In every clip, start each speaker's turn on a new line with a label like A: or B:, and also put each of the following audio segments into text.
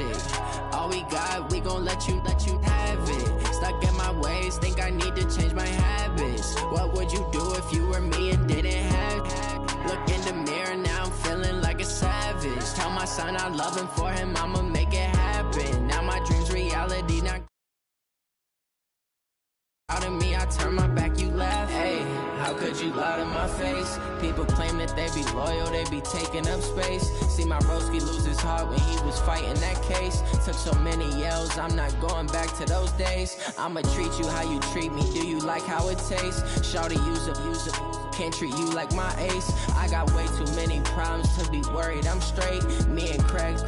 A: tragic. All we got, we gon' let you have it. Stuck in my ways, think I need to change my habits. What would you do if you were me and didn't have it? Look in the mirror, now I'm feeling like a savage. Tell my son I love him, for him I'ma make it happen. Now my dream's reality, not out of me, I turn my back, you laugh. Hey, how could you lie to my face? People claim that they be loyal, they be taking up space. See my broski lose his heart when he was fighting that case. Took so many yells, I'm not going back to those days. I'ma treat you how you treat me, do you like how it tastes? Shawty, use up, can't treat you like my ace. I got way too many problems to be worried, I'm straight. Me and Craig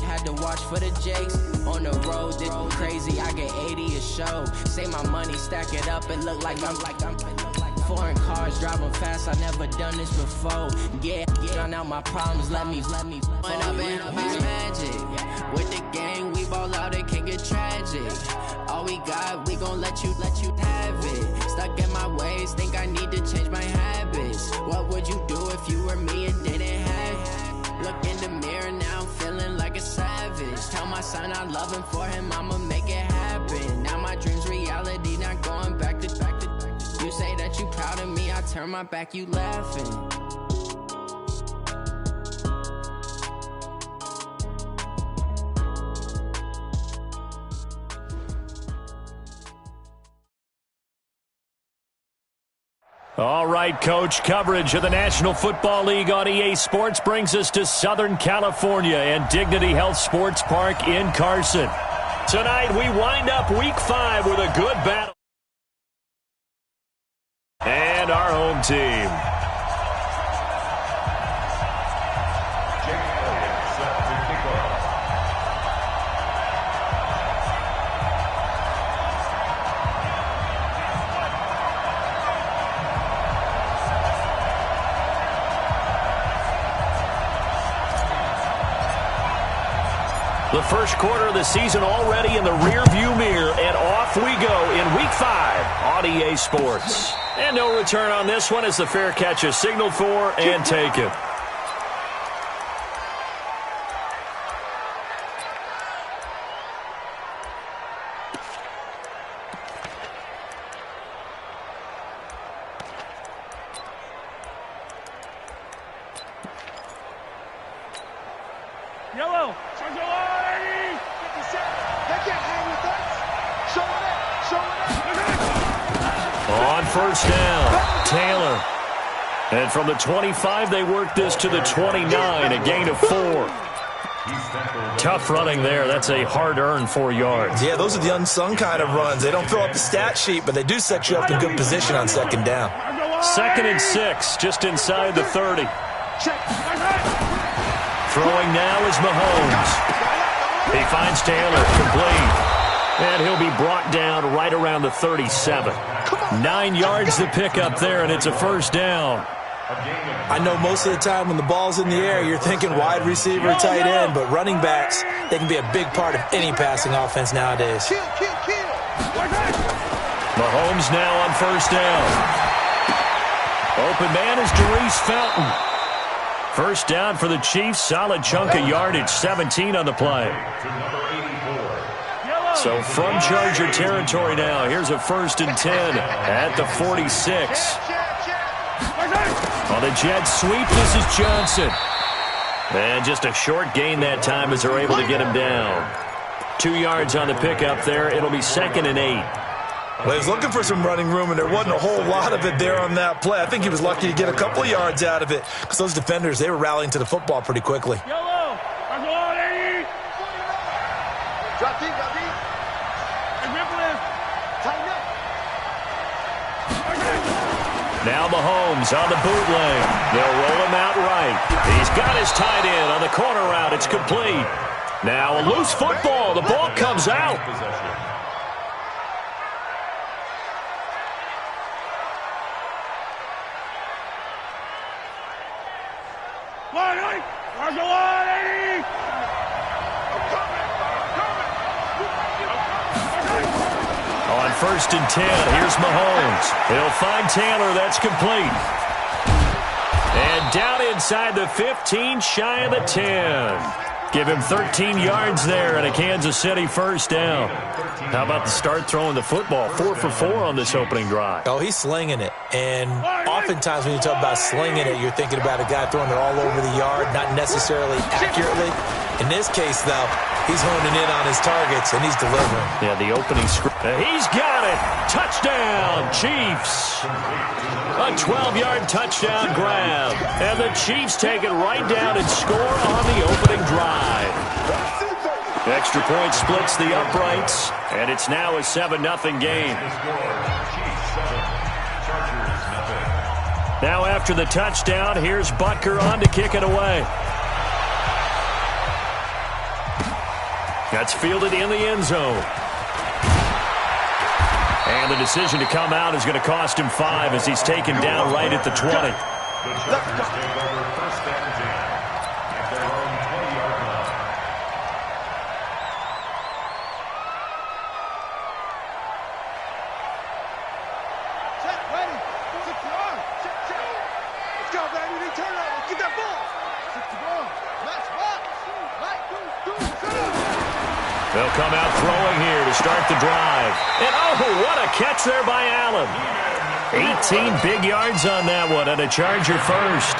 A: had to watch for the Jakes. On the road, this crazy, I get 80 a show. Say my money, stack it up, and look like I'm foreign cars, driving fast, I never done this before. Yeah, drown out my problems, let me When up and magic. With the gang, we ball out, it can get tragic. All we got, we gon' let you have it. Stuck in my ways, think I need to change my habits. What would you do if you were me and didn't have it? Look in the mirror, now I'm feeling like a savage. Tell my son I love him, for him I'ma make it happen. Now my dream's reality, not going back to. You say that you proud of me, I turn my back, you laughing.
B: All right, Coach, coverage of the National Football League on EA Sports brings us to Southern California and Dignity Health Sports Park in Carson. Tonight, we wind up Week 5 with a good battle. And our home team. The first quarter of the season already in the rearview mirror, and off we go in Week 5 on EA Sports. And no return on this one as the fair catch is signaled for and taken.
C: Yellow.
B: On first down, Taylor. And from the 25, they work this to the 29, a gain of 4. Tough running there. That's a hard-earned 4 yards.
D: Yeah, those are the unsung kind of runs. They don't fill up the stat sheet, but they do set you up in good position on second down.
B: 2nd and 6, just inside the 30. Throwing now is Mahomes. He finds Taylor, complete. And he'll be brought down right around the 37. 9 yards to pick up there, and it's a first down.
D: I know most of the time when the ball's in the air, you're thinking wide receiver, tight end, but running backs, they can be a big part of any passing offense nowadays.
B: Mahomes now on first down. Open man is Darius Fountain. First down for the Chiefs, solid chunk of yardage, 17 on the play. So from Charger territory now, here's a 1st and 10 at the 46. On the jet sweep, this is Johnson. And just a short gain that time as they're able to get him down. 2 yards on the pickup there. It'll be 2nd and 8.
D: Well, he was looking for some running room, and there wasn't a whole lot of it there on that play. I think he was lucky to get a couple of yards out of it because those defenders, they were rallying to the football pretty quickly.
B: Now Mahomes on the bootleg. They'll roll him out right. He's got his tight end on the corner route. It's complete. Now a loose football. The ball comes out. On 1st and 10, here's Mahomes. He'll find Taylor. That's complete. And down inside the 15, shy of the 10. Give him 13 yards there and a Kansas City first down. How about the start throwing the football? 4 for 4 on this opening drive.
D: Oh, he's slinging it. And oftentimes when you talk about slinging it, you're thinking about a guy throwing it all over the yard, not necessarily accurately. In this case, though, he's honing in on his targets, and he's delivering.
B: Yeah, the opening script. He's got it. Touchdown, Chiefs. A 12-yard touchdown grab. And the Chiefs take it right down and score on the opening drive. Extra point splits the uprights, and it's now a 7-0 game. Now after the touchdown, here's Butker on to kick it away. That's fielded in the end zone. And the decision to come out is going to cost him 5 as he's taken down right at the 20. They'll come out throwing here to start the drive. And oh, what a catch there by Allen. 18 big yards on that one and a Charger first.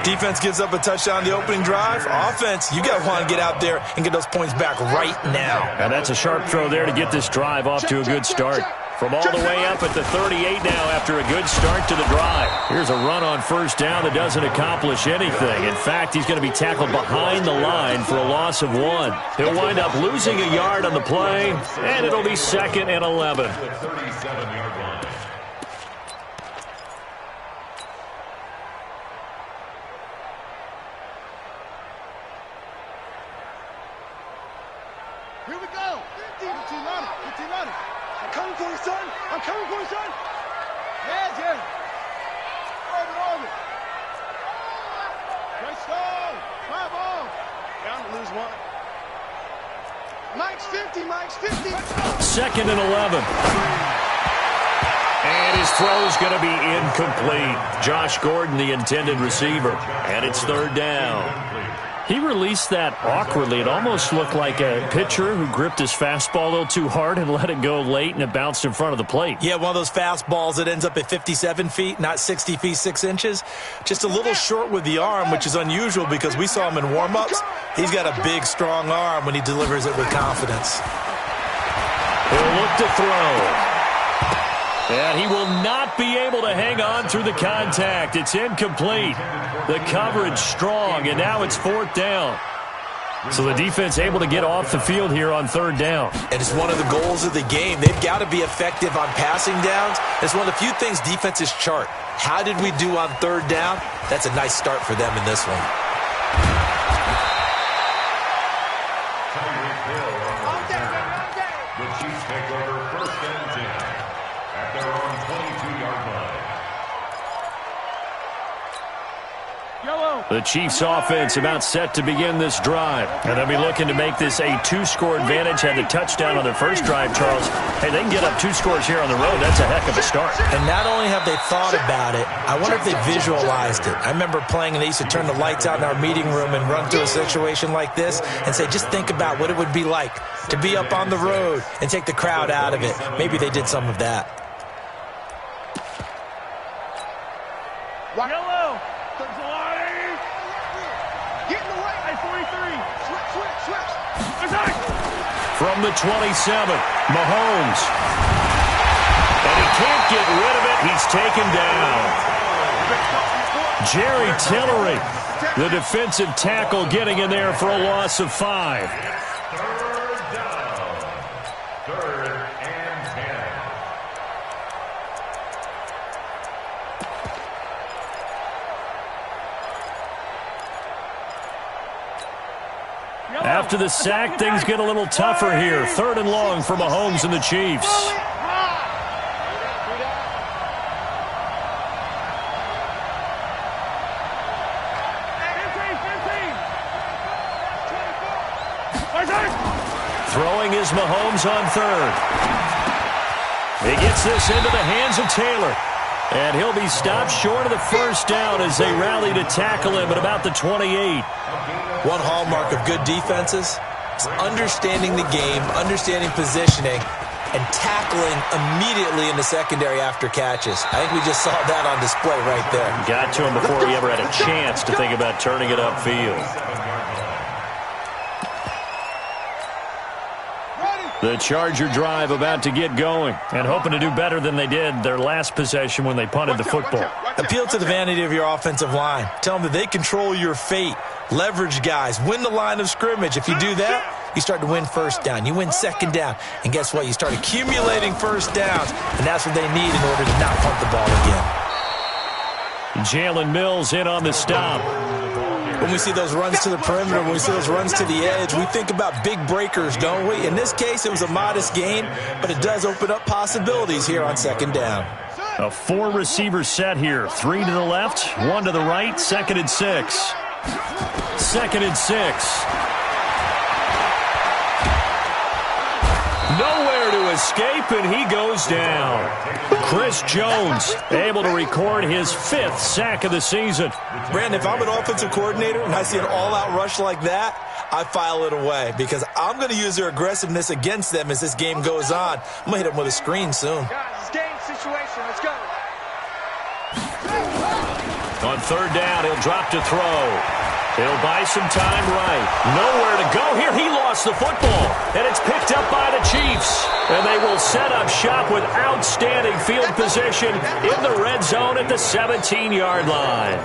D: Defense gives up a touchdown the opening drive. Offense, you got to want to get out there and get those points back right now.
B: And that's a sharp throw there to get this drive off to a good start. From all the way up at the 38 now after a good start to the drive. Here's a run on first down that doesn't accomplish anything. In fact, he's going to be tackled behind the line for a loss of 1. He'll wind up losing a yard on the play, and it'll be 2nd and 11.
C: Here we go. 15 on it. I'm coming for you, son. I'm coming for you, son. Yeah, Jerry. Over. Great stall. My ball. Down to lose 1. Mike's 50.
B: 2nd and 11. And his throw's going to be incomplete. Josh Gordon, the intended receiver. And it's 3rd down. He released that awkwardly. It almost looked like a pitcher who gripped his fastball a little too hard and let it go late, and it bounced in front of the plate.
D: Yeah, one of those fastballs that ends up at 57 feet, not 60 feet, 6 inches. Just a little short with the arm, which is unusual because we saw him in warm-ups. He's got a big, strong arm when he delivers it with confidence.
B: He'll look to throw. And he will not be able to hang on through the contact. It's incomplete. The coverage strong, and now it's 4th down. So the defense able to get off the field here on 3rd down.
D: And it's one of the goals of the game. They've got to be effective on passing downs. It's one of the few things defenses chart. How did we do on 3rd down? That's a nice start for them in this one.
E: The Chiefs take over 1st and 10 at their own 22-yard line.
B: The Chiefs offense about set to begin this drive. And they'll be looking to make this a 2-score advantage. Had the touchdown on their first drive, Charles. Hey, they can get up 2 scores here on the road. That's a heck of a start.
D: And not only have they thought about it, I wonder if they visualized it. I remember playing and they used to turn the lights out in our meeting room and run through a situation like this and say, just think about what it would be like to be up on the road and take the crowd out of it. Maybe they did some of that.
C: Yellow. Get in the way. Hey, 43. Switch.
B: From the 27, Mahomes. And he can't get rid of it. He's taken down. Jerry Tillery, the defensive tackle, getting in there for a loss of 5.
E: 3rd down. 3rd and 10.
B: After the sack, things get a little tougher here. 3rd and long for Mahomes and the Chiefs. Throwing is Mahomes on 3rd. He gets this into the hands of Taylor. And he'll be stopped short of the first down as they rally to tackle him at about the 28.
D: One hallmark of good defenses is understanding the game, understanding positioning, and tackling immediately in the secondary after catches. I think we just saw that on display right there.
B: Got to him before he ever had a chance to think about turning it upfield. The Charger drive about to get going and hoping to do better than they did their last possession when they punted the football.
D: Appeal to the vanity of your offensive line. Tell them that they control your fate. Leverage guys. Win the line of scrimmage. If you do that, you start to win first down. You win second down. And guess what? You start accumulating first downs. And that's what they need in order to not punt the ball again.
B: Jalen Mills in on the stop.
D: When we see those runs to the perimeter, when we see those runs to the edge, we think about big breakers, don't we? In this case, it was a modest gain, but it does open up possibilities here on second down.
B: A 4-receiver set here. 3 to the left, 1 to the right, 2nd and 6. 2nd and 6. Nowhere to escape, and he goes down. Chris Jones able to record his 5th sack of the season.
D: Brandon, if I'm an offensive coordinator and I see an all-out rush like that, I file it away because I'm going to use their aggressiveness against them as this game goes on. I'm going to hit them with a screen soon.
C: Guys, it's game situation. Let's go.
B: On 3rd down, he'll drop to throw. He'll buy some time right. Nowhere to go here. He lost the football, and it's picked up by the Chiefs. And they will set up shop with outstanding field position in the red zone at the 17-yard line.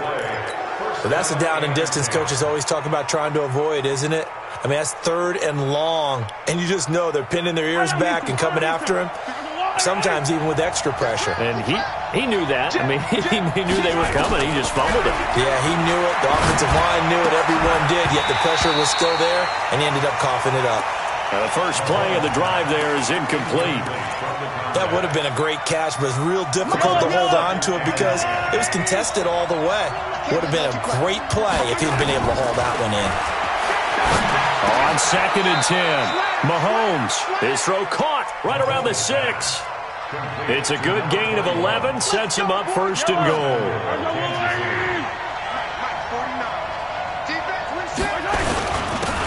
D: But that's a down and distance coaches always talk about trying to avoid, isn't it? I mean, that's 3rd and long, and you just know they're pinning their ears back and coming after him, sometimes even with extra pressure.
B: And he knew that. I mean, he knew they were coming. He just fumbled it.
D: Yeah, he knew it. The offensive line knew it. Everyone did, yet the pressure was still there, and he ended up coughing it up.
B: The first play of the drive there is incomplete.
D: That would have been a great catch, but it's real difficult to hold on to it because it was contested all the way. Would have been a great play if he'd been able to haul that one in.
B: On 2nd and 10, Mahomes. His throw caught right around the 6. It's a good gain of 11, sets him up 1st and goal.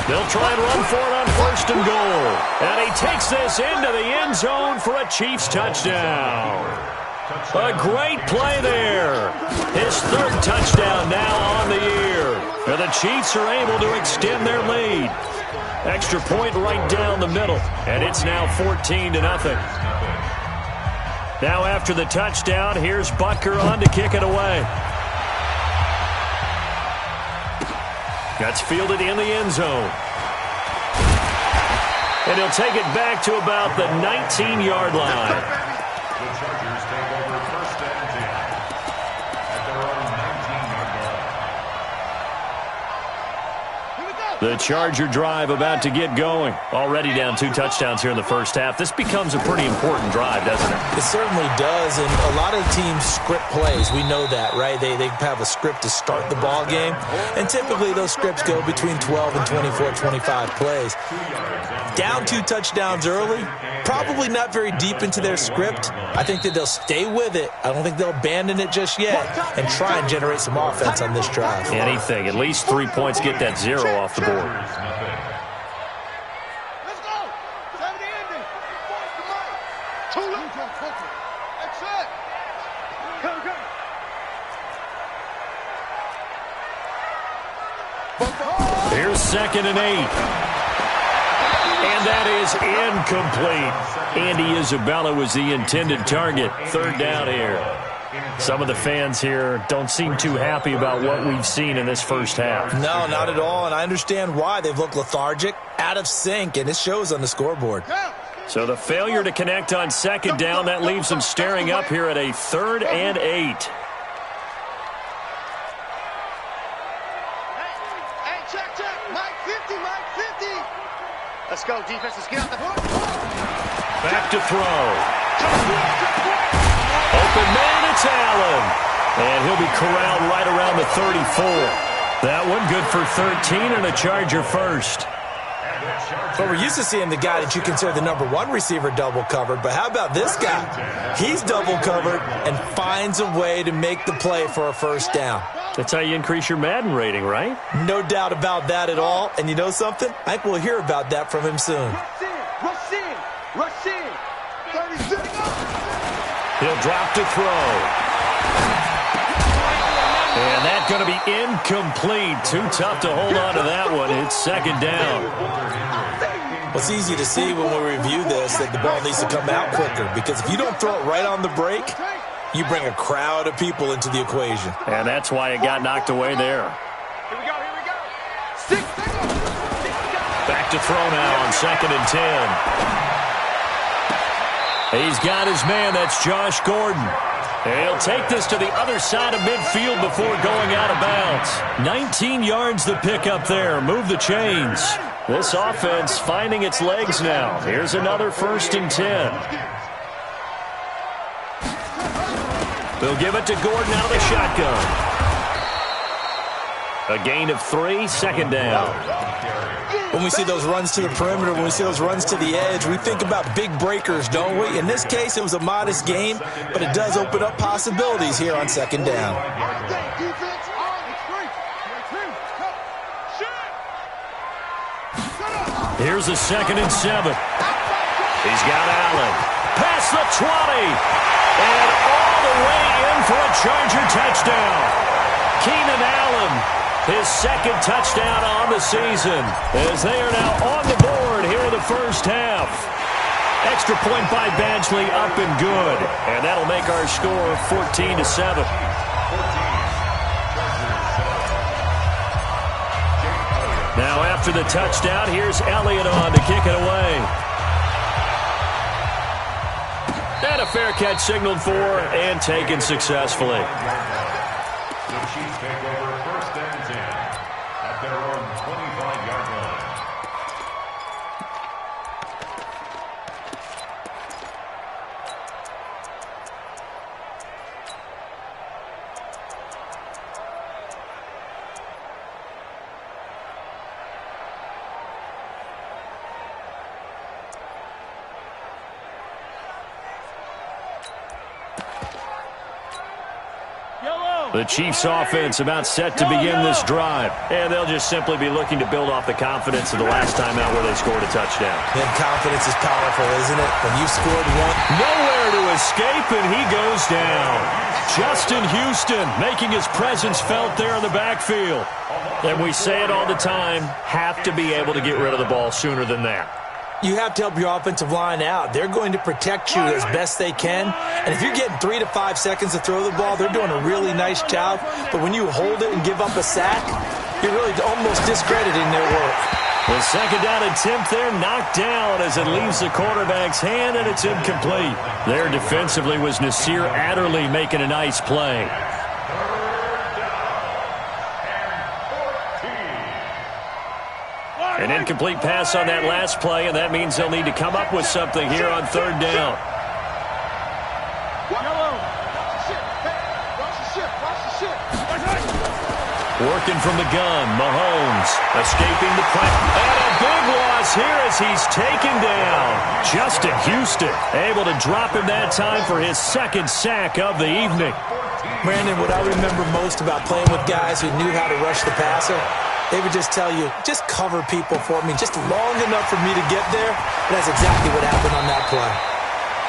B: They'll try and run for it on 1st and goal. And he takes this into the end zone for a Chiefs touchdown. A great play there. His 3rd touchdown now on the year. And the Chiefs are able to extend their lead. Extra point right down the middle. And it's now 14-0. Now after the touchdown, here's Butker on to kick it away. That's fielded in the end zone. And he'll take it back to about the 19-yard line.
E: The Chargers take over 1st and 10 at their own 19-yard line.
B: The Charger drive about to get going. Already down 2 touchdowns here in the first half. This becomes a pretty important drive, doesn't it?
D: It certainly does, and a lot of teams script plays. We know that, right? They have a script to start the ball game, and typically those scripts go between 12 and 24, 25 plays. Down 2 touchdowns early, probably not very deep into their script. I think that they'll stay with it. I don't think they'll abandon it just yet and try and generate some offense on this drive.
B: Anything. At least 3 points, get that 0 off the board.
C: Let's go. 70 ending. Too late. That's it. Come.
B: Here's 2nd and 8. And that is incomplete. Andy Isabella was the intended target. 3rd down here. Some of the fans here don't seem too happy about what we've seen in this first half.
D: No, not at all, and I understand why. They've looked lethargic, out of sync, and it shows on the scoreboard.
B: So the failure to connect on 2nd down, that leaves them staring up here at a 3rd and 8.
C: Hey, check. Mike 50, Mike 50. Let's go, defense. Let's get out the hook.
B: Back to throw. Open man, it's Allen. And he'll be corralled right around the 34. That one good for 13 and a Charger first.
D: But we're used to seeing the guy that you consider the number 1 receiver double covered. But how about this guy? He's double covered and finds a way to make the play for a 1st down.
B: That's how you increase your Madden rating, right?
D: No doubt about that at all. And you know something? I think we'll hear about that from him soon.
C: Rush in. Rush in. 36.
B: He'll drop to throw. And that's going to be incomplete. Too tough to hold on to that one. It's second down.
D: Well, it's easy to see when we review this that the ball needs to come out quicker, because if you don't throw it right on the break, you bring a crowd of people into the equation.
B: And that's why it got knocked away there.
C: Here we go. Here we go. 6.
B: Back to throw now on 2nd and 10. He's got his man. That's Josh Gordon. He'll take this to the other side of midfield before going out of bounds. 19 yards to pick up there. Move the chains. This offense finding its legs now. Here's another 1st and 10. They'll give it to Gordon out of the shotgun. A gain of 3, second down.
D: When we see those runs to the perimeter, when we see those runs to the edge, we think about big breakers, don't we? In this case, it was a modest gain, but it does open up possibilities here on 2nd down.
B: Here's a 2nd and 7. He's got Allen. Past the 20. And all the way in for a Charger touchdown. Keenan Allen, his 2nd touchdown on the season, as they are now on the board here in the first half. Extra point by Badgley, up and good. And that'll make our score 14-7. Now after the touchdown, here's Elliott on to kick it away. And a fair catch signaled for and taken successfully.
E: The Chiefs take over 1st and 10 at their own 25-yard line.
B: The Chiefs offense about set to begin this drive. And they'll just simply be looking to build off the confidence of the last time out where they scored a touchdown.
D: And confidence is powerful, isn't it? When you scored one.
B: Nowhere to escape, and he goes down. Justin Houston making his presence felt there in the backfield. And we say it all the time, have to be able to get rid of the ball sooner than that.
D: You have to help your offensive line out. They're going to protect you as best they can. And if you're getting 3 to 5 seconds to throw the ball, they're doing a really nice job. But when you hold it and give up a sack, you're really almost discrediting their work.
B: The 2nd down attempt there knocked down as it leaves the quarterback's hand, and it's incomplete. There defensively was Nasir Adderley making a nice play. An incomplete pass on that last play, and that means they'll need to come up with something here on 3rd down. Working from the gun, Mahomes escaping the pressure. And a big loss here as he's taken down. Justin Houston able to drop him that time for his 2nd sack of the evening.
D: Brandon, what I remember most about playing with guys who knew how to rush the passer, they would just tell you, just cover people for me, just long enough for me to get there. And that's exactly what happened on that play.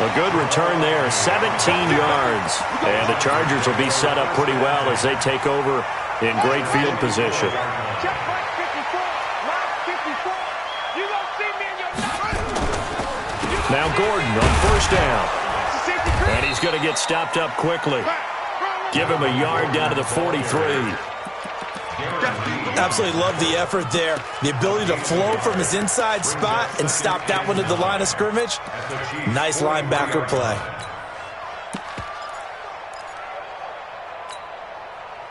B: A good return there, 17 yards. And the Chargers will be set up pretty well as they take over in great field position. Now Gordon on 1st down. And he's going to get stopped up quickly. Give him a yard down to the 43.
D: Absolutely love the effort there. The ability to flow from his inside spot and stop that one at the line of scrimmage. Nice linebacker play.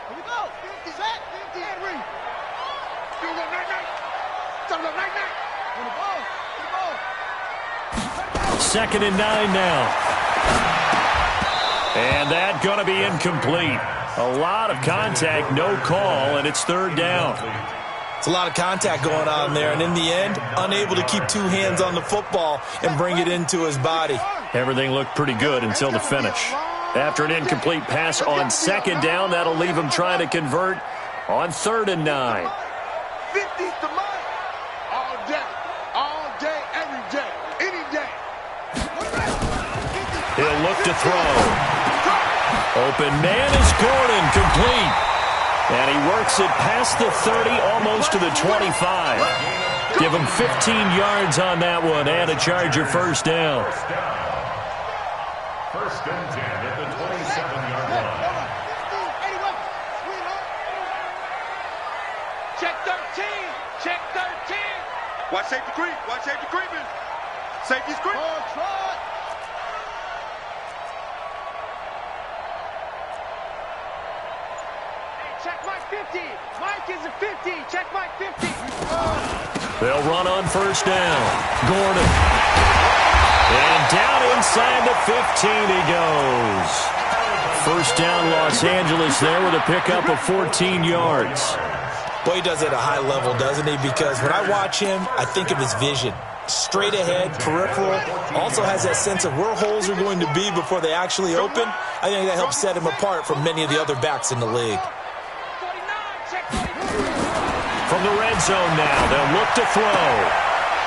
C: Here we go. He's back.
B: Second and 9 now. And that's going to be incomplete. A lot of contact, no call, and it's 3rd down.
D: It's a lot of contact going on there, and in the end, unable to keep 2 hands on the football and bring it into his body.
B: Everything looked pretty good until the finish. after an incomplete pass on second down. That'll leave them trying to convert on 3rd and 9.
C: 50's the money. All day, every day, any day.
B: He'll look to throw. Open man is Gordon, complete. And he works it past the 30, almost to the 25. Give him 15 yards on that one and a Charger first down.
E: First and 10 at the 27-yard line.
C: Check 13. Check 13. Watch safety creep. Watch safety creeping. Safety's creep. Check Mike 50. Mike is a 50. Check Mike 50.
B: They'll run on first down. Gordon. And down inside the 15 he goes. First down Los Angeles there with a pickup of 14 yards.
D: Boy, he does it at a high level, doesn't he? Because when I watch him, I think of his vision. Straight ahead, peripheral. Also has that sense of where holes are going to be before they actually open. I think that helps set him apart from many of the other backs in the league.
B: From the red zone now, they'll look to throw.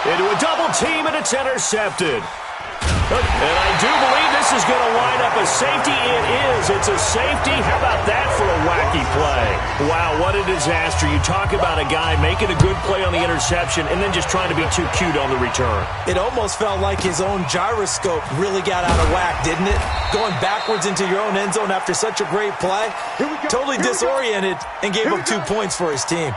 B: Into a double team, and it's intercepted. And I do believe this is going to wind up a safety. It is. It's a safety. How about that for a wacky play? Wow, what a disaster. You talk about a guy making a good play on the interception and then just trying to be too cute on the return.
D: It almost felt like his own gyroscope really got out of whack, didn't it? Going backwards into your own end zone after such a great play. Totally disoriented and gave up 2 points for his team.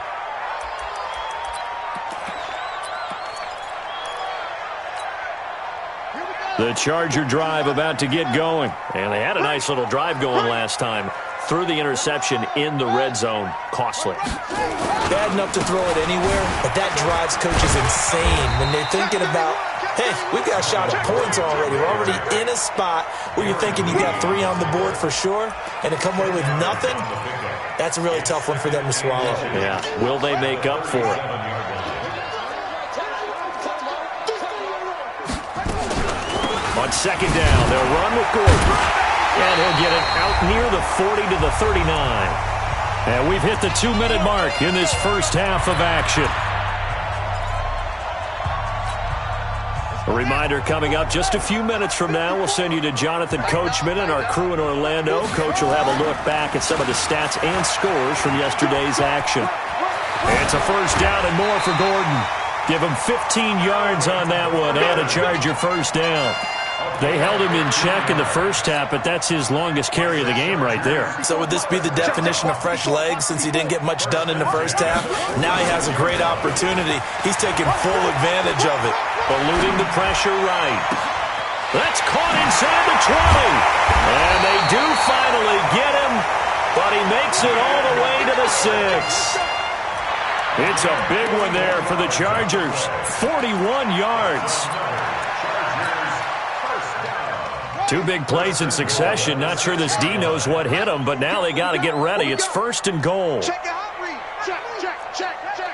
B: The Charger drive about to get going. And they had a nice little drive going last time. Threw the interception in the red zone. Costly.
D: Bad enough to throw it anywhere, but that drives coaches insane when they're thinking about, hey, we've got a shot at points already. We're already in a spot where you're thinking you got 3 on the board for sure, and to come away with nothing, that's a really tough one for them to swallow.
B: Yeah. Will they make up for it? On second down, they'll run with Gordon. And he'll get it out near the 40 to the 39. And we've hit the 2-minute mark in this first half of action. A reminder coming up just a few minutes from now. We'll send you to Jonathan Coachman and our crew in Orlando. Coach will have a look back at some of the stats and scores from yesterday's action. It's a first down and more for Gordon. Give him 15 yards on that one and a Charger first down. They held him in check in the first half, but that's his longest carry of the game right there.
D: So would this be the definition of fresh legs since he didn't get much done in the first half? Now he has a great opportunity. He's taking full advantage of it.
B: Eluding the pressure right. That's caught inside the 20. And they do finally get him, but he makes it all the way to the 6. It's a big one there for the Chargers. 41 yards. 2 big plays in succession. Not sure this D knows what hit him, but now they got to get ready. It's first and goal.
C: Check your hot read. Check, check, check, check.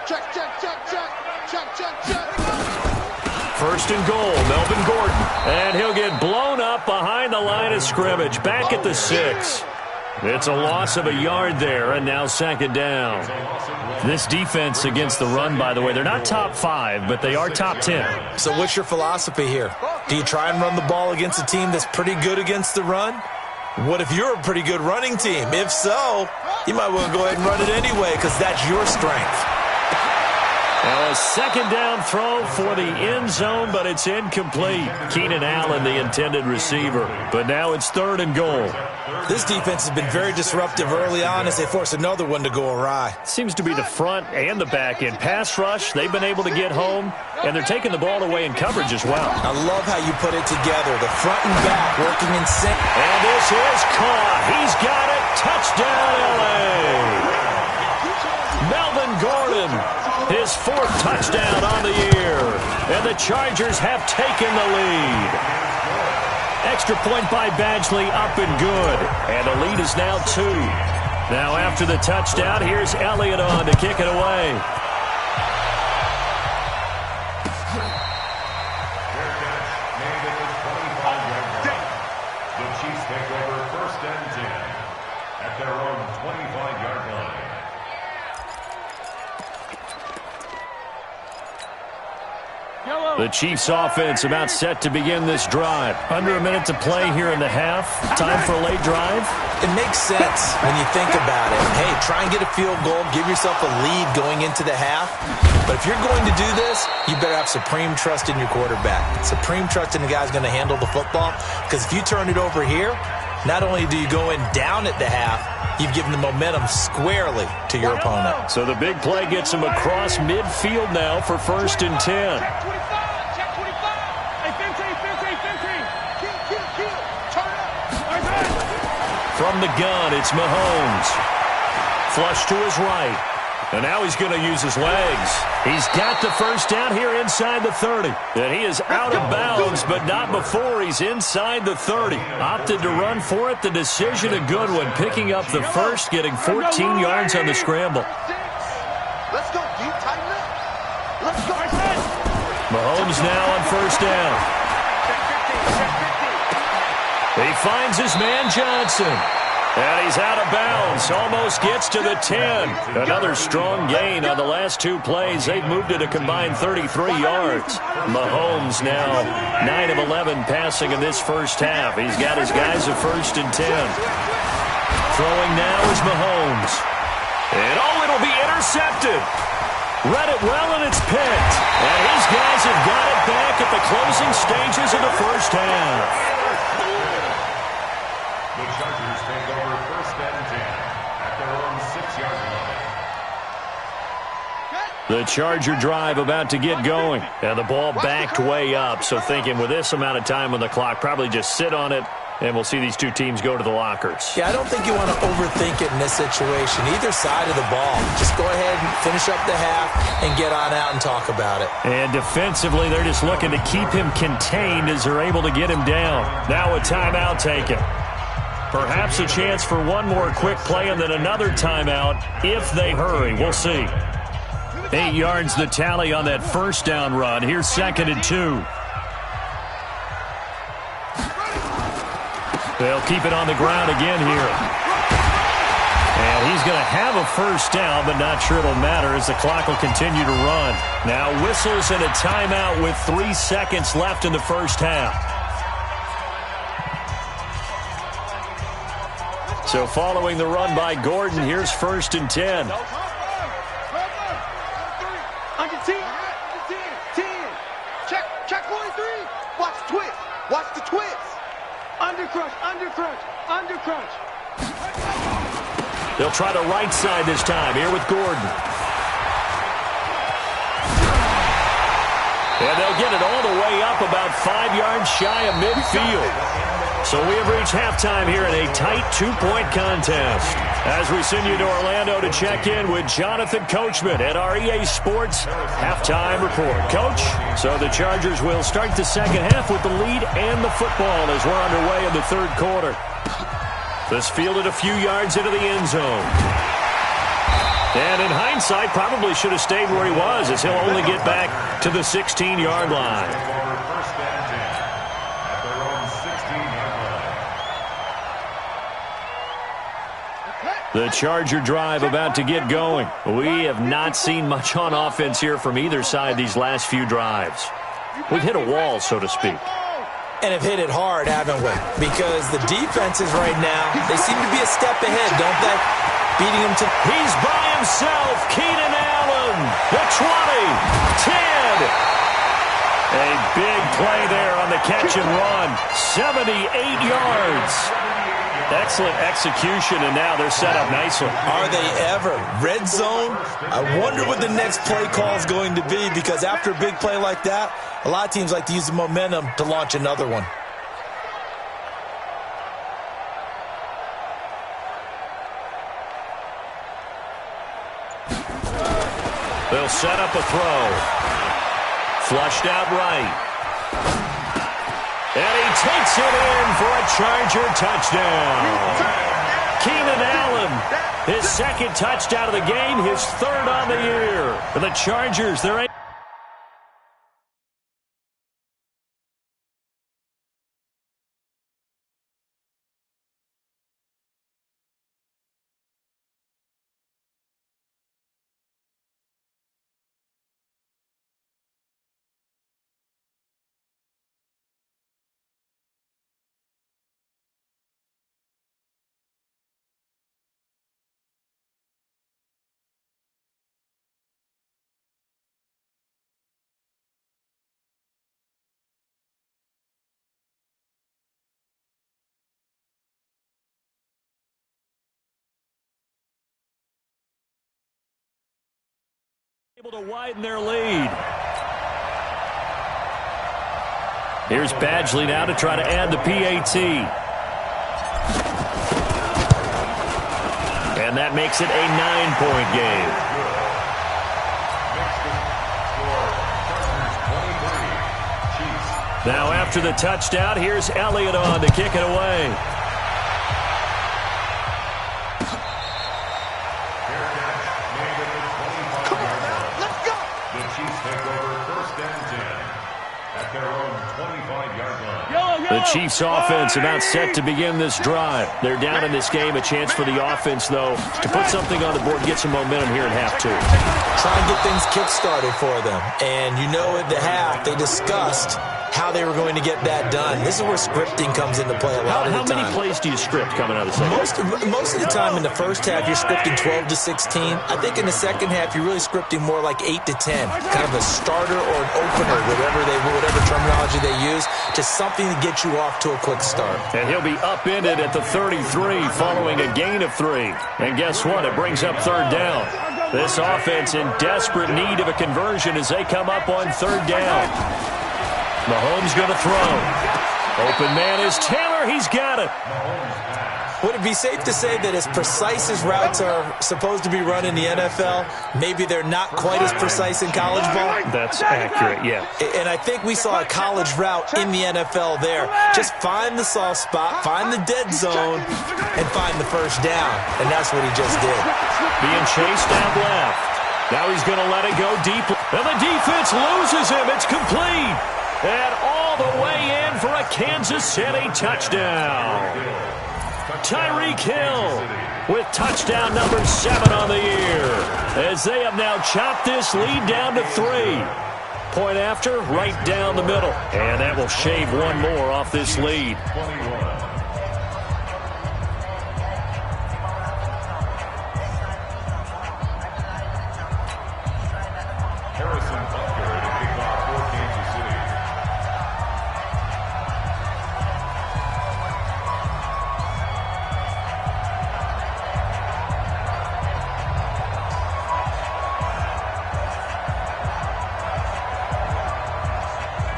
C: Check, check, check, check. Check, check, check.
B: First and goal, Melvin Gordon. And he'll get blown up behind the line of scrimmage. Back at the 6. It's a loss of a yard there, and now second down. This defense against the run, by the way, they're not top 5, but they are top 10.
D: So what's your philosophy here? Do you try and run the ball against a team that's pretty good against the run? What if you're a pretty good running team? If so, you might want to go ahead and run it anyway because that's your strength.
B: Well, a second down throw for the end zone, but it's incomplete. Keenan Allen, the intended receiver. But now it's third and goal.
D: This defense has been very disruptive early on as they force another one to go awry.
B: Seems to be the front and the back end. Pass rush, they've been able to get home, and they're taking the ball away in coverage as well.
D: I love how you put it together. The front and back working in sync.
B: And this is caught. He's got it. Touchdown, L.A. Melvin Gordon, his 4th touchdown on the year. And the Chargers have taken the lead. Extra point by Badgley, up and good. And the lead is now 2. Now after the touchdown, here's Elliott on to kick it away.
E: The Chiefs take over first and 10 at their own 25-yard line.
B: The Chiefs offense about set to begin this drive. Under a minute to play here in the half. Time for a late drive.
D: It makes sense when you think about it. Hey, try and get a field goal. Give yourself a lead going into the half. But if you're going to do this, you better have supreme trust in your quarterback. Supreme trust in the guy who's going to handle the football. Because if you turn it over here, not only do you go in down at the half, you've given the momentum squarely to your opponent.
B: So the big play gets him across midfield now for first and 10. From the gun, it's Mahomes. Flush to his right. And now he's going to use his legs. He's got the first down here inside the 30. And he is out of bounds, but not before he's inside the 30. Opted to run for it. The decision a good one. Picking up the first, getting 14 yards on the scramble.
C: Let's go deep, tighten up. Let's go.
B: Mahomes now on first down. He finds his man Johnson. And he's out of bounds. Almost gets to the 10. Another strong gain on the last two plays. They've moved it a combined 33 yards. Mahomes now 9 of 11 passing in this first half. He's got his guys at first and 10. Throwing now is Mahomes. And it'll be intercepted. Read it well, and it's picked. And his guys have got it back at the closing stages of the first half.
E: The Chargers take over first and 10 at their own 6-yard line.
B: The Charger drive about to get going. And the ball backed way up. So thinking with this amount of time on the clock, probably just sit on it, and we'll see these two teams go to the lockers.
D: Yeah, I don't think you want to overthink it in this situation. Either side of the ball. Just go ahead and finish up the half and get on out and talk about it.
B: And defensively, they're just looking to keep him contained as they're able to get him down. Now a timeout taken. Perhaps a chance for one more quick play and then another timeout if they hurry. We'll see. 8 yards the tally on that first down run. Here's second and 2. They'll keep it on the ground again here. And he's going to have a first down, but not sure it'll matter as the clock will continue to run. Now whistles and a timeout with 3 seconds left in the first half. So following the run by Gordon, here's first and 10.
C: Under 10. 10. Check 43. Watch the twist. Watch the twist. Under crunch.
B: They'll try the right side this time here with Gordon. And they'll get it all the way up about 5 yards shy of midfield. So we have reached halftime here in a tight 2-point contest. As we send you to Orlando to check in with Jonathan Coachman at our EA Sports Halftime Report. Coach, so the Chargers will start the second half with the lead and the football as we're underway in the third quarter. This fielded a few yards into the end zone. And in hindsight, probably should have stayed where he was as he'll only get back to the 16-yard line. The Charger drive about to get going. We have not seen much on offense here from either side these last few drives. We've hit a wall, so to speak.
D: And have hit it hard, haven't we? Because the defenses right now, they seem to be a step ahead, don't they? Beating them to...
B: He's by himself. Keenan Allen. The 20. 10. A big play there on the catch and run. 78 yards. Excellent execution, and now they're set up nicely.
D: Are they ever? Red zone? I wonder what the next play call is going to be, because after a big play like that, a lot of teams like to use the momentum to launch another one.
B: They'll set up a throw. Flushed out right. And he takes it in for a Charger touchdown. Keenan Allen, his second touchdown of the game, his third on the year. For the Chargers, they're Able to widen their lead. Here's Badgley now to try to add the PAT. And that makes it a 9-point game. Now after the touchdown, here's Elliott on to kick it away. The Chiefs offense about set to begin this drive. They're down in this game. A chance for the offense, though, to put something on the board, get some momentum here in half two.
D: Try and get things kick-started for them. And you know at the half, they discussed how they were going to get that done. This is where scripting comes into play a lot of the time.
B: How many plays do you script coming out of the second?
D: Most of the time in the first half, you're scripting 12 to 16. I think in the second half, you're really scripting more like 8 to 10. Kind of a starter or an opener, whatever terminology they use, just something to get you off to a quick start.
B: And he'll be upended at the 33 following a gain of 3. And guess what? It brings up third down. This offense in desperate need of a conversion as they come up on third down. Mahomes going to throw. Open man is Taylor. He's got it.
D: Would it be safe to say that as precise as routes are supposed to be run in the NFL, maybe they're not quite as precise in college ball?
B: That's accurate, yeah.
D: And I think we saw a college route in the NFL there. Just find the soft spot, find the dead zone, and find the first down. And that's what he just did.
B: Being chased down left. Now he's going to let it go deep. And the defense loses him. It's complete. And all the way in for a Kansas City touchdown. Tyreek Hill with touchdown number 7 on the year, as they have now chopped this lead down to 3. Point after, right down the middle. And that will shave one more off this lead.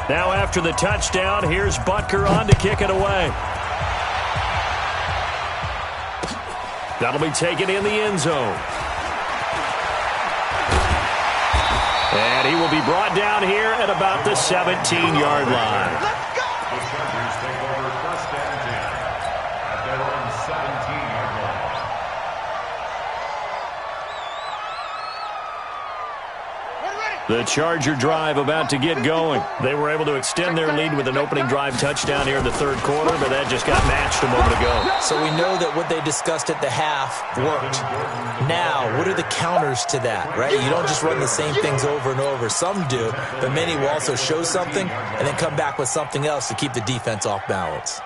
B: Now after the touchdown, here's Butker on to kick it away. That'll be taken in the end zone. And he will be brought down here at about the 17-yard line.
E: The Chargers take over first and 10 at their own 17-yard line.
B: The Charger drive about to get going. They were able to extend their lead with an opening drive touchdown here in the third quarter, but that just got matched a moment ago.
D: So we know that what they discussed at the half worked. Now, what are the counters to that, right? You don't just run the same things over and over. Some do, but many will also show something and then come back with something else to keep the defense off balance.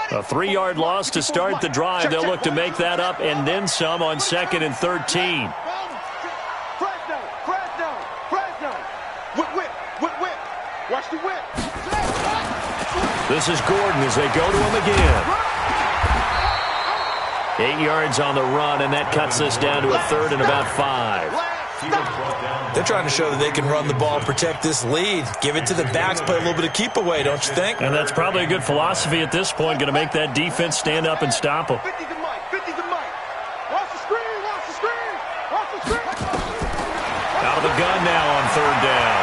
B: A 3-yard loss to start the drive. They'll look to make that up and then some on 2nd and 13.
C: Watch the whip.
B: This is Gordon as they go to him again. 8 yards on the run, and that cuts this down to a 3rd and about 5.
D: They're trying to show that they can run the ball, protect this lead, give it to the backs, play a little bit of keep away, don't you think?
B: And that's probably a good philosophy at this point, going to make that defense stand up and stop them.
C: 50 to Mike, 50 to Mike. Watch the screen, watch the screen, watch the screen.
B: Out of the gun now on 3rd down.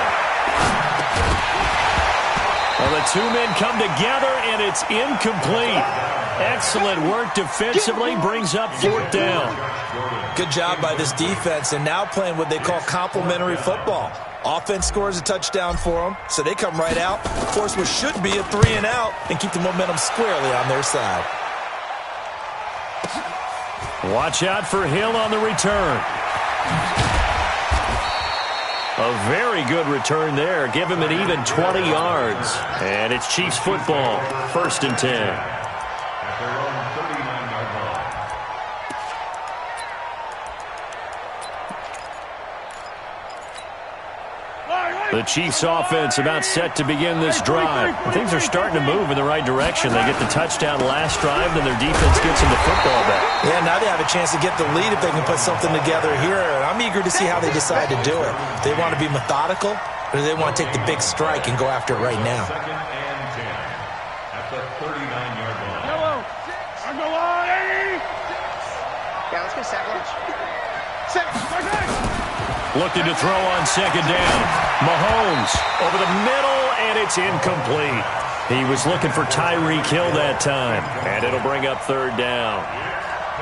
B: Well, the two men come together, and it's incomplete. Excellent work defensively, brings up 4th down.
D: Good job by this defense, and now playing what they call complementary football. Offense scores a touchdown for them, so they come right out, force what should be a 3-and-out, and keep the momentum squarely on their side.
B: Watch out for Hill on the return. A very good return there. Give him an even 20 yards. And it's Chiefs football, 1st and 10.
E: At their own 39-yard line.
B: The Chiefs offense about set to begin this drive. Things are starting to move in the right direction. They get the touchdown last drive, then their defense gets them the football back.
D: Yeah, now they have a chance to get the lead if they can put something together here. And I'm eager to see how they decide to do it. Do they want to be methodical, or do they want to take the big strike and go after it right now?
E: Second and 10 at the 39-yard line.
C: Yellow. I'm the line.
F: Yeah, let's go second.
B: Looking to throw on second down. Mahomes over the middle, and it's incomplete. He was looking for Tyreek Hill that time, and it'll bring up third down.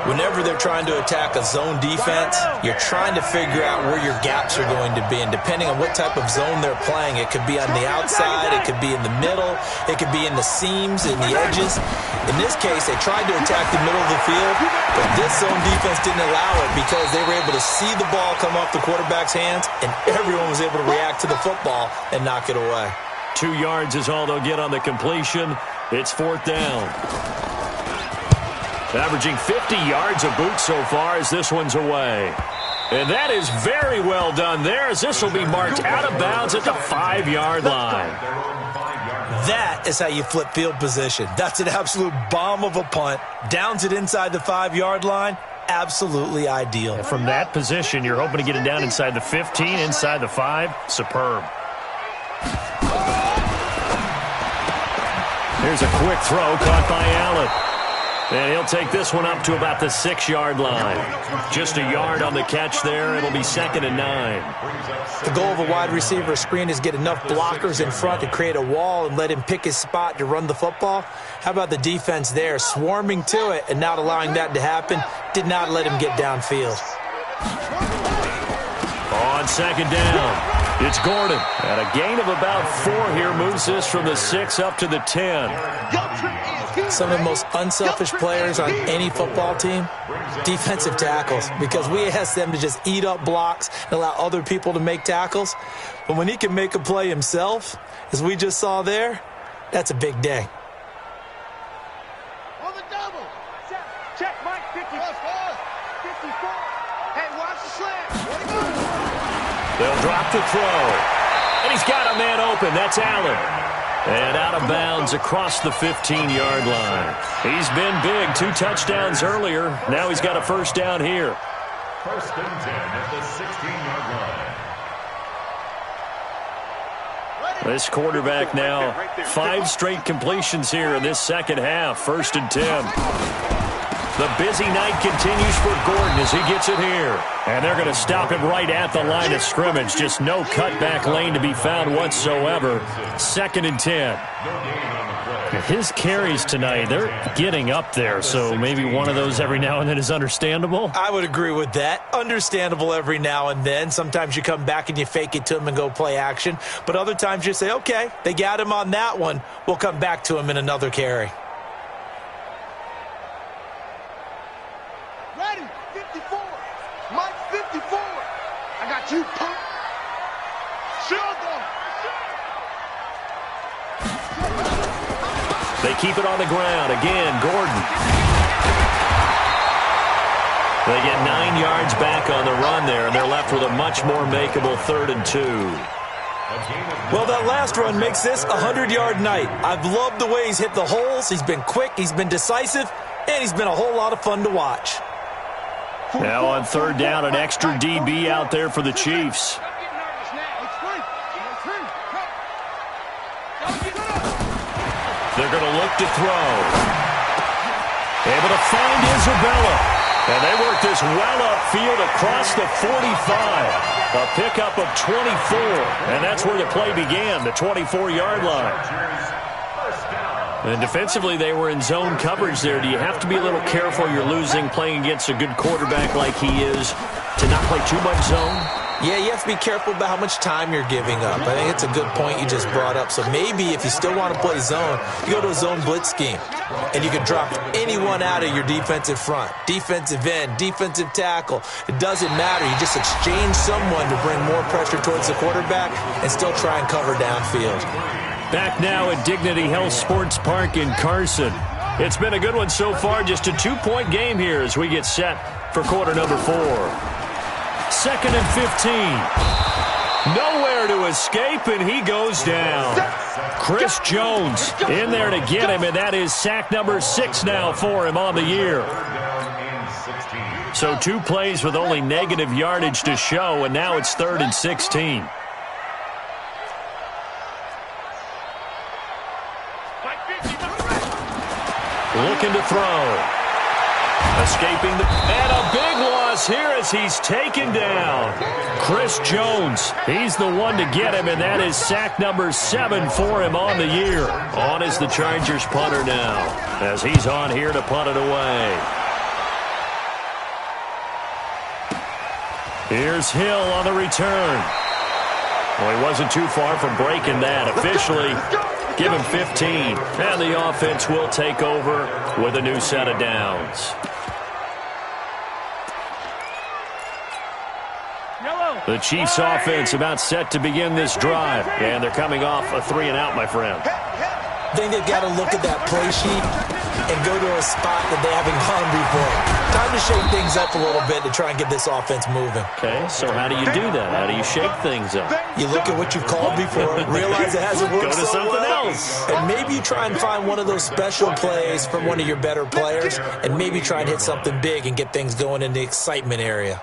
D: Whenever they're trying to attack a zone defense, you're trying to figure out where your gaps are going to be. And depending on what type of zone they're playing, it could be on the outside, it could be in the middle, it could be in the seams, in the edges. In this case, they tried to attack the middle of the field, but this zone defense didn't allow it because they were able to see the ball come off the quarterback's hands, and everyone was able to react to the football and knock it away.
B: 2 yards is all they'll get on the completion. It's fourth down. Averaging 50 yards a boot so far as this one's away. And that is very well done there, as this will be marked out of bounds at the 5-yard line.
D: That is how you flip field position. That's an absolute bomb of a punt. Downs it inside the 5-yard line. Absolutely ideal.
B: From that position, you're hoping to get it down inside the 15, inside the 5. Superb. Here's a quick throw caught by Allen. And he'll take this one up to about the 6-yard line. Just a yard on the catch there. It'll be second and 9.
D: The goal of a wide receiver screen is get enough blockers in front to create a wall and let him pick his spot to run the football. How about the defense there, swarming to it and not allowing that to happen? Did not let him get downfield.
B: On second down, it's Gordon. At a gain of about 4 here, moves this from the 6 up to the 10.
D: Some of the most unselfish players on any football team, defensive tackles, because we ask them to just eat up blocks and allow other people to make tackles. But when he can make a play himself, as we just saw there, that's a big day.
C: On the double. Check, Mike. 54. Hey, watch the slant.
B: They'll drop the throw. And he's got a man open. That's Allen. And out of bounds across the 15-yard line. He's been big. 2 touchdowns earlier. Now he's got a first down here.
E: First and 10 at the 16-yard line.
B: This quarterback now 5 straight completions here in this second half. First and 10. The busy night continues for Gordon as he gets it here. And they're going to stop him right at the line of scrimmage. Just no cutback lane to be found whatsoever. Second and 10. His carries tonight, they're getting up there. So maybe one of those every now and then is understandable.
D: I would agree with that. Understandable every now and then. Sometimes you come back and you fake it to him and go play action. But other times you say, okay, they got him on that one. We'll come back to him in another carry.
C: Ready, 54. Mike, 54. I got you, punk. Shield them.
B: They keep it on the ground. Again, Gordon. They get 9 yards back on the run there, and they're left with a much more makeable 3rd and 2.
D: Well, that last run makes this a 100-yard night. I've loved the way he's hit the holes. He's been quick, he's been decisive, and he's been a whole lot of fun to watch.
B: Now on 3rd down, an extra DB out there for the Chiefs. They're going to look to throw. Able to find Isabella. And they work this well upfield across the 45. A pickup of 24. And that's where the play began, the 24-yard line. And defensively, they were in zone coverage there. Do you have to be a little careful? You're losing, playing against a good quarterback like he is, to not play too much zone?
D: Yeah, you have to be careful about how much time you're giving up. I think it's a good point you just brought up. So maybe if you still want to play zone, you go to a zone blitz scheme. And you can drop anyone out of your defensive front. Defensive end, defensive tackle. It doesn't matter. You just exchange someone to bring more pressure towards the quarterback and still try and cover downfield.
B: Back now at Dignity Health Sports Park in Carson. It's been a good one so far. Just a 2-point game here as we get set for quarter number 4. 2nd and 15. Nowhere to escape, and he goes down. Chris Jones in there to get him, and that is sack number 6 now for him on the year. So 2 plays with only negative yardage to show, and now it's 3rd and 16. Looking to throw. Escaping and a big loss here as he's taken down. Chris Jones, he's the one to get him, and that is sack number 7 for him on the year. On is the Chargers punter now, as he's on here to punt it away. Here's Hill on the return. Well, he wasn't too far from breaking that. Officially, give him 15. And the offense will take over with a new set of downs. The Chiefs offense about set to begin this drive. And they're coming off a 3-and-out, my friend.
D: I think they've got to look at that play sheet and go to a spot that they haven't gone before. Time to shake things up a little bit to try and get this offense moving.
B: Okay, so how do you do that? How do you shake things up?
D: You look at what you've called before, realize it hasn't worked
B: go to
D: so
B: something
D: well,
B: else.
D: and maybe you try and find one of those special plays from one of your better players, and maybe try and hit something big and get things going in the excitement area.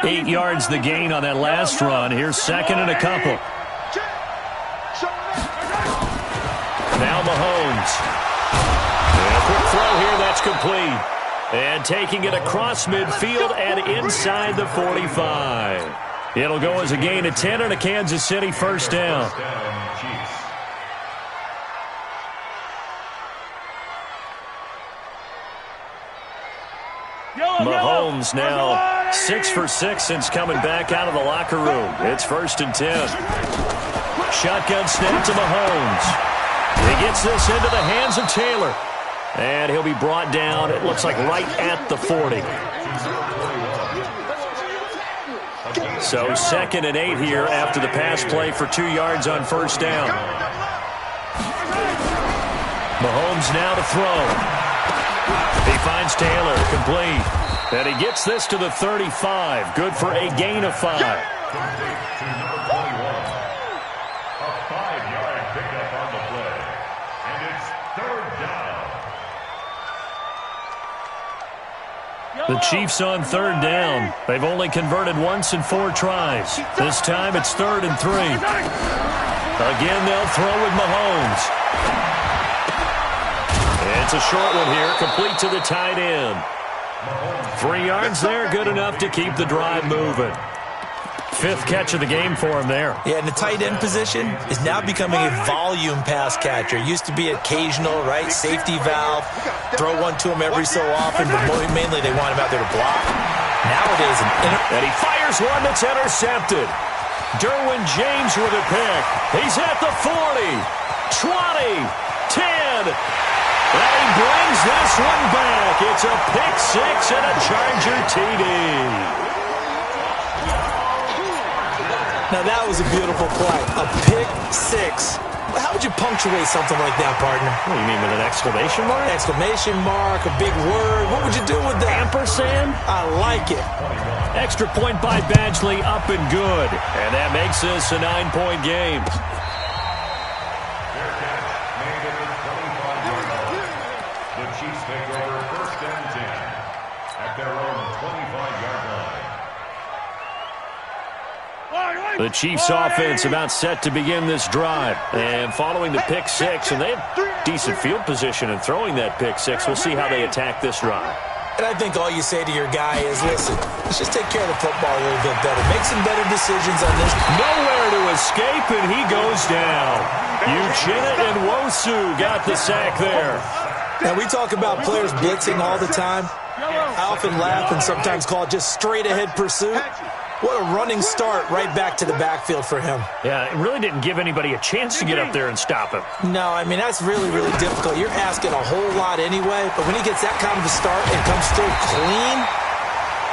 B: Eight yards the gain on that last run. Here's 2nd and a couple. Now Mahomes. And a quick throw here, that's complete. And taking it across midfield and inside the 45. It'll go as a gain of 10 and a Kansas City 1st down. Mahomes now 6 for 6 since coming back out of the locker room. It's 1st and 10. Shotgun snap to Mahomes. He gets this into the hands of Taylor. And he'll be brought down, it looks like, right at the 40. So 2nd and 8 here after the pass play for 2 yards on 1st down. Mahomes now to throw. He finds Taylor, complete. And he gets this to the 35. Good for a gain of 5.
E: A 5-yard pickup on the play. And it's 3rd down.
B: The Chiefs on 3rd down. They've only converted once in 4 tries. This time it's 3rd and 3. Again, they'll throw with Mahomes. It's a short one here, complete to the tight end. 3 yards there, good enough to keep the drive moving. 5th catch of the game for him there.
D: Yeah, and the tight end position is now becoming a volume pass catcher. Used to be occasional, right? Safety valve. Throw one to him every so often, but mainly they want him out there to block. Nowadays,
B: and he fires one that's intercepted. Derwin James with a pick. He's at the 40, 20, 10. And he brings this one back. It's a pick 6 and a Charger TD.
D: Now that was a beautiful play. A pick 6. How would you punctuate something like that, partner?
B: What do you mean, with an exclamation mark?
D: Exclamation mark, a big word. What would you do with that?
B: Ampersand?
D: I like it.
B: Extra point by Badgley, up and good. And that makes this a 9-point game.
E: Chiefs take over 1st and 10 at their own 25-yard line.
B: The Chiefs offense about set to begin this drive. And following the pick 6, and they have decent field position in throwing that pick 6. We'll see how they attack this drive.
D: And I think all you say to your guy is, listen, let's just take care of the football a little bit better. Make some better decisions on this.
B: Nowhere to escape, and he goes down. Uchenna and Wosu got the sack there.
D: Now, we talk about players blitzing all the time. I often laugh and sometimes call it just straight-ahead pursuit. What a running start right back to the backfield for him.
B: Yeah, it really didn't give anybody a chance to get up there and stop him.
D: No, I mean, that's really, really difficult. You're asking a whole lot anyway, but when he gets that kind of a start and comes through clean,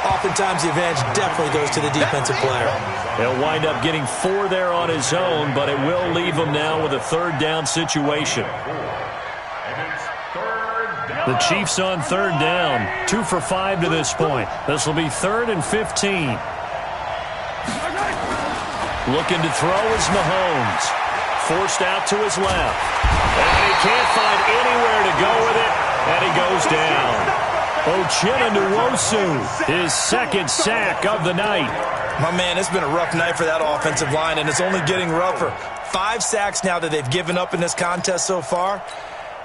D: oftentimes the advantage definitely goes to the defensive player.
B: He'll wind up getting 4 there on his own, but it will leave him now with a 3rd down situation.
E: And it's 3rd down.
B: The Chiefs on third down. 2 for 5 to this point. This will be 3rd and 15. Looking to throw is Mahomes. Forced out to his left. And he can't find anywhere to go with it. And he goes down. Uchenna-Nwosu, his 2nd sack of the night.
D: My man, it's been a rough night for that offensive line, and it's only getting rougher. 5 sacks now that they've given up in this contest so far.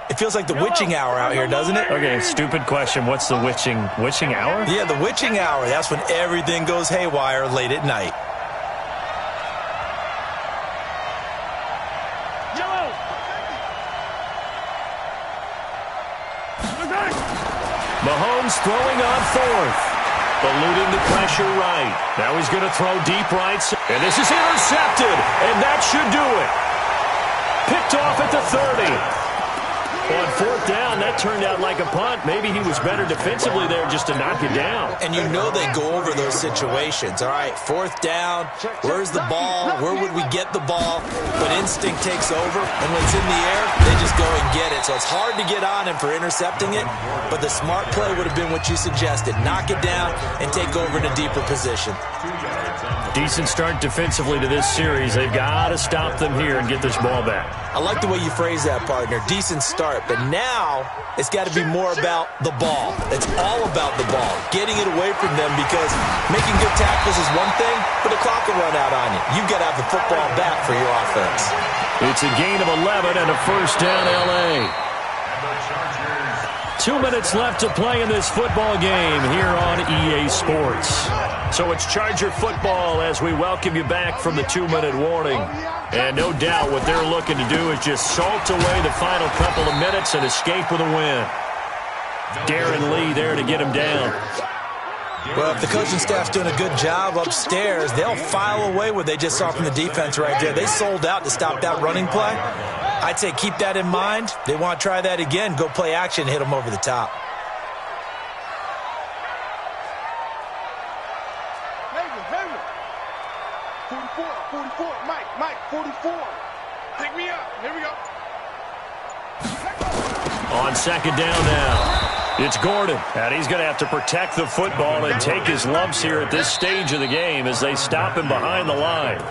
D: It feels like the witching hour out here, doesn't it?
B: Okay, stupid question. What's the witching hour?
D: Yeah, the witching hour. That's when everything goes haywire late at night.
B: Mahomes throwing on 4th. Eluding the pressure right. Now he's going to throw deep right. And this is intercepted. And that should do it. Picked off at the 30. On 4th down, that turned out like a punt. Maybe he was better defensively there just to knock it down.
D: And you know they go over those situations. All right, 4th down, where's the ball? Where would we get the ball? But instinct takes over, and when it's in the air, they just go and get it. So it's hard to get on him for intercepting it, but the smart play would have been what you suggested. Knock it down and take over in a deeper position.
B: Decent start defensively to this series. They've got to stop them here and get this ball back.
D: I like the way you phrase that, partner. Decent start. But now it's got to be more about the ball. It's all about the ball. Getting it away from them, because making good tackles is one thing, but the clock will run out on you. You've got to have the football back for your offense.
B: It's a gain of 11 and a 1st down L.A. 2 minutes left to play in this football game here on EA Sports. So it's Charger football as we welcome you back from the 2-minute warning. And no doubt what they're looking to do is just salt away the final couple of minutes and escape with a win. Darren Lee there to get him down.
D: Well, if the coaching staff's doing a good job upstairs, they'll file away what they just saw from the defense right there. They sold out to stop that running play. I'd say keep that in mind. They want to try that again. Go play action, hit them over the top.
C: Hayward. 44. Mike, 44. Pick me up. Here we go.
B: On 2nd down now, it's Gordon. And he's going to have to protect the football and take his lumps here at this stage of the game as they stop him behind the line.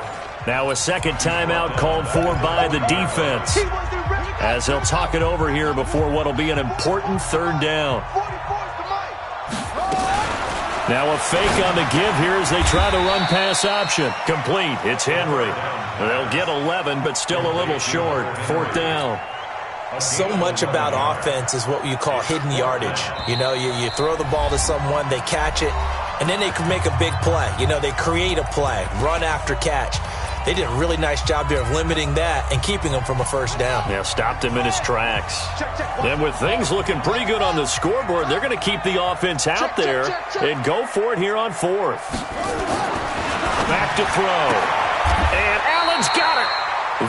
B: Now a 2nd timeout called for by the defense, as they'll talk it over here before what will be an important 3rd down. Now a fake on the give here as they try the run-pass option. Complete. It's Henry. They'll get 11, but still a little short. 4th down.
D: So much about offense is what you call hidden yardage. You know, you throw the ball to someone, they catch it, and then they can make a big play. You know, they create a play, run after catch. They did a really nice job here of limiting that and keeping him from a 1st down.
B: Yeah, stopped him in his tracks. Then with things looking pretty good on the scoreboard, they're going to keep the offense out there and go for it here on 4th. Back to throw. And Allen's got it.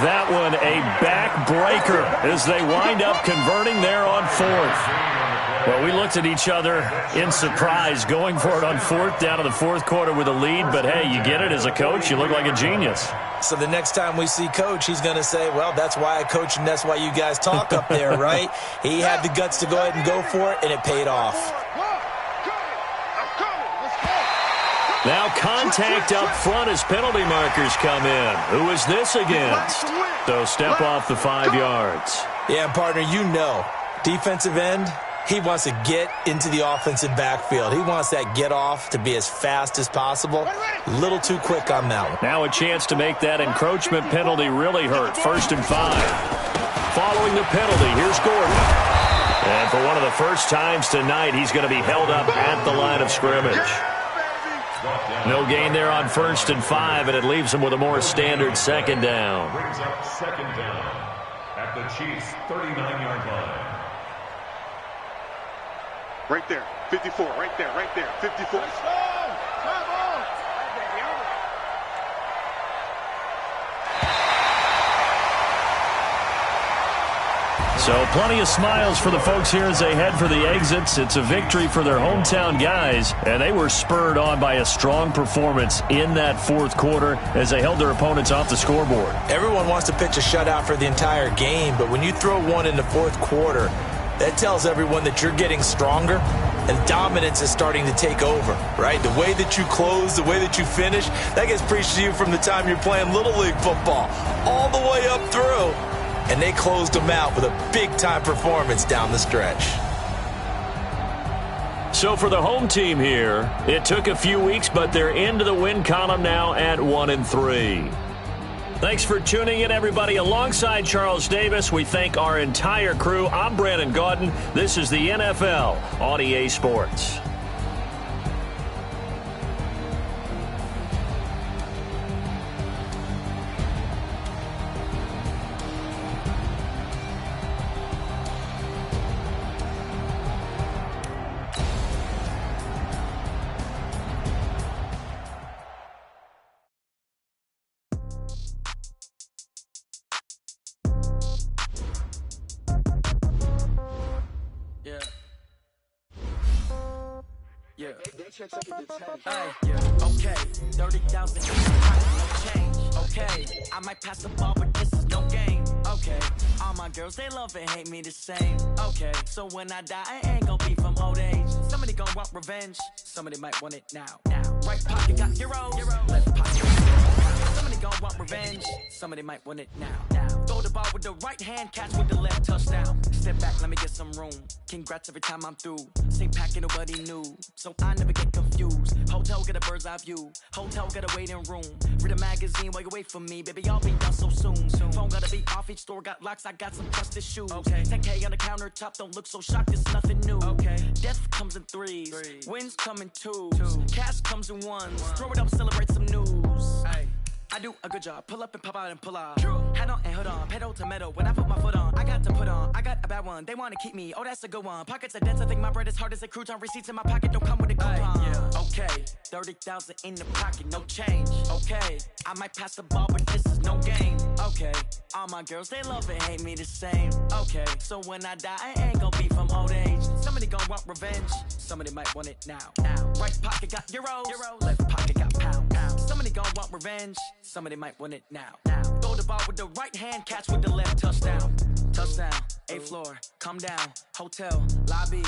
B: That one a backbreaker as they wind up converting there on 4th. Well, we looked at each other in surprise going for it on 4th down in the 4th quarter with a lead. But, hey, you get it as a coach. You look like a genius.
D: So the next time we see Coach, he's going to say, well, that's why I coach and that's why you guys talk up there, right? He had the guts to go ahead and go for it, and it paid off.
B: Now contact up front as penalty markers come in. Who is this against? So step off the 5 yards.
D: Yeah, partner, you know, defensive end, he wants to get into the offensive backfield. He wants that get off to be as fast as possible. A little too quick on that one.
B: Now a chance to make that encroachment penalty really hurt. 1st and 5. Following the penalty, here's Gordon. And for one of the first times tonight, he's going to be held up at the line of scrimmage. No gain there on 1st and 5, and it leaves him with a more standard 2nd down.
E: Brings up 2nd down at the Chiefs' 39-yard line.
C: Right there, 54, right there, 54.
B: So plenty of smiles for the folks here as they head for the exits. It's a victory for their hometown guys, and they were spurred on by a strong performance in that 4th quarter as they held their opponents off the scoreboard.
D: Everyone wants to pitch a shutout for the entire game, but when you throw one in the 4th quarter, That tells everyone that you're getting stronger and dominance is starting to take over, right? The way that you close, the way that you finish, that gets preached to you from the time you're playing Little League football all the way up through. And they closed them out with a big-time performance down the stretch.
B: So for the home team here, it took a few weeks, but they're into the win column now at 1-3. Thanks for tuning in, everybody. Alongside Charles Davis, we thank our entire crew. I'm Brandon Gaudin. This is the NFL on EA Sports.
A: Okay, 30,000 no change. Okay, I might pass the ball, but this is no game. Okay, all my girls, they love and hate me the same. Okay, so when I die, I ain't gon' be from old age. Somebody gon' want revenge, somebody might want it now. Right pocket got euros, left pocket got somebody gon' want revenge, somebody might want it now. Throw the ball with the right hand, catch with the left, touchdown. Step back, let me get some room. Congrats every time I'm through. Same packet, nobody knew, so I never get confused. Hotel get a bird's eye view. Hotel got a waiting room. Read a magazine while you wait for me, baby. I'll be done so soon. Phone gotta be off. Each store got locks. I got some trusted shoes. 10K on the countertop. Don't look so shocked. It's nothing new. Death comes in threes. Wins come in twos. Cash comes in ones. Throw it up, celebrate some news. I do a good job. Pull up and pop out and pull out. Head on and hood on. Pedal to metal. When I put my foot on, I got to put on. I got a bad one. They want to keep me. Oh, that's a good one. Pockets are dense. I think my bread is hard as a crouton. Receipts in my pocket don't come with a coupon. Okay, 30,000 in the pocket, no change. Okay, I might pass the ball, but this is no game. Okay, all my girls, they love and hate me the same. Okay, so when I die, I ain't gon' be from old age. Somebody gon' want revenge. Somebody might want it now. Right pocket got euros. Left pocket got pounds. Somebody gon' want revenge. Somebody might want it now. Throw the ball with the right hand, catch with the left, touchdown. Touchdown, 8th floor, come down, hotel, lobby.